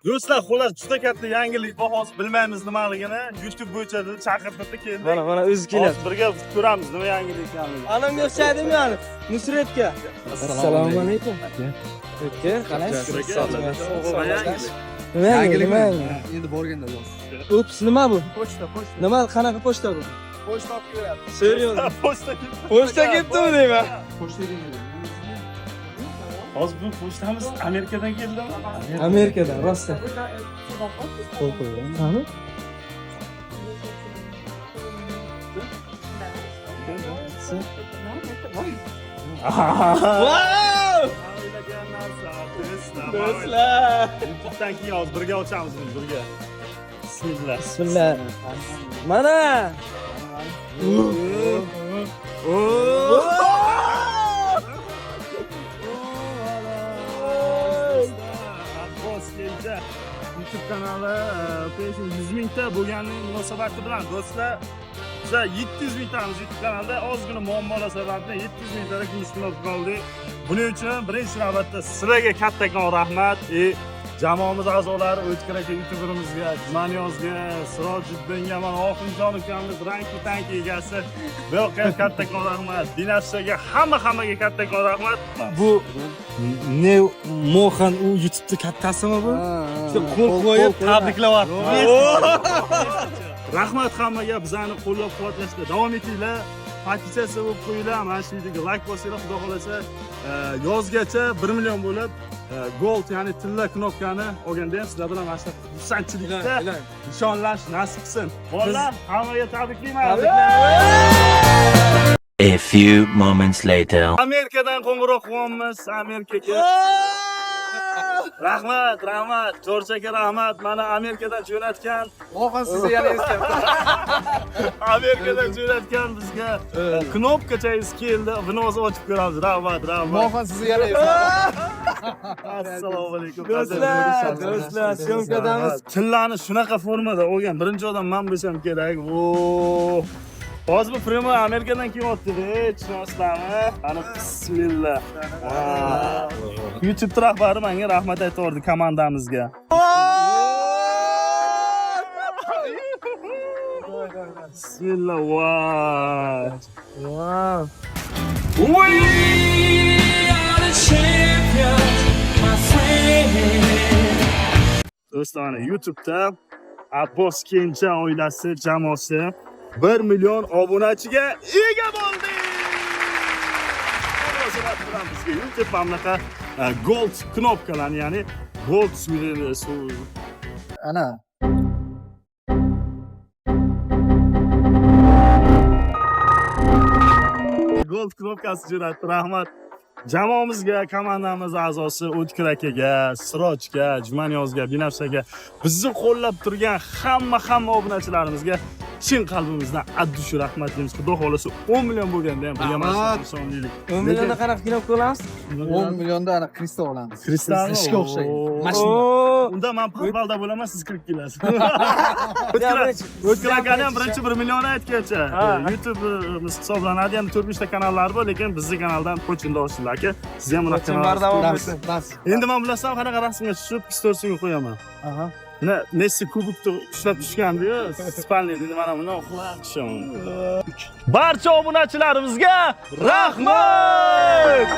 Do'stlar, xullas juda katta yangilik bor, hozir bilmaymiz nimaligini. YouTube bo'yicha chaqirtirdi, keldi. Mana o'zi keladi. Birga ko'ramiz nima yangilik ekanligini. Anamga o'xshadimi yani? Nusratga. Assalomu alaykum. O'tga, qalaysiz? Nima yangilik? Endi borganda yo'q. Ups, nima bu? Pochta. Nima, qanaqa pochta bu? Pochta olib kelyapti. Serios. Pochta Pochta kelibdimi deyman? Pochta keldi. hozir bu pochtamiz Amerikadan keldimi? Amerikadan, rostdan. Qo'l qo'ygan. Qani? Wow! Do'stlar. YouTube'dan keyin hozir birga ochamiz buni, birga. Bismillah. Bismillah. Mana. YouTube kanali 500 mingta bo'lganining munosabati bilan do'stlar, biza 700 mingtamiz YouTube kanalda, ozgina muammolar sababli 700 mingtada kumushni qoldik. Buning uchun birinchi navbatda sizlarga kattakon rahmat. Jamoamiz a'zolari, O'tkir aka YouTuberimizga, Jumanyozga, Sirojiddinga, mana Oxunjon ukamiz ranki egasi. Bu yoqqa kattakon rahmat. Dinafshaga, hammaga kattakon rahmat. Bu ne Mohan u YouTube'da kattasimi bu? Qo'l qo'yib tabriklayapti. Rahmat hammaga, bizani qo'llab-quvvatlashda davom etinglar. Petitsiya bo'lib qo'yinglar. Mana shu videoga like bosinglar, xudo xolasa yozgacha 1 million bo'lib gold, ya'ni tilla knopkani olganda ham sizlar bilan mana shu xursandchilikda nishonlash nasib qilsin. Bolalar, hammaga tabriklayman. A few moments later. Amerikadan qo'ng'iroq qilyapmiz, Amerikaga. Rahmat. Jorj aka rahmat. Mana Amerikadan jo'natgan. Mohan sizni yana eslayapti. Amerikadan jo'natgan bizga knopkachangiz keldi. Buni o'zi ochib ko'ramiz. Rahmat. Mohan sizni yana eslayapti. Assalomu alaykum. Do'stlar, syomkadamiz. Tillani shunaqa formada olgan birinchi odam men bo'lsam kerak. Hozir bu primo Amerikadan kelyapti-da, tushunasizlarmi? Ana bismillah. YouTube rahbari menga rahmat aytyordi komandamizga. Bismillah. Wow. We are the champions, my friend. Do'stlar, YouTube'da Abbos Kenja oilasi jamoasi 1 million obunachiga ega bo'ldi. Munosabat bilan bizga YouTube mamlaqa gold knopkalarni, ya'ni gold Ana. gold knopkasi jo'natdi. Rahmat. Jamoamizga, komandamiz a'zosi O'tkir akaga, Sirojga, Jumanyozga, Binafshaga, bizni qo'llab turgan hamma obunachilarimizga chin qalbimizdan addush rahmat deymiz. Xudo xolasa 10 million bo'lganda ham bilaman soniylik. 10 millionda qanaqa knopka olamiz? 10 millionda ana kristal olamiz. Kristalni Ishga o'xshaydi. Mashina. Unda men parvalda bo'laman, siz kirib kelasiz. O'tkir akani ham birinchi 1 million aytgancha. YouTube'imiz hisoblanadi, ham 4-5 ta kanallar bor, lekin bizning kanaldan qo'chinda olishinglar aka. Siz ham bunaqa kanal. Endi men bilasam qanaqa rasmga tushib, storiesiga qo'yaman. Messi kubokni ushlab tushgandi-yu, spalni dedi, mana buni uxlab tushaman. Barcha obunachilarimizga rahmat!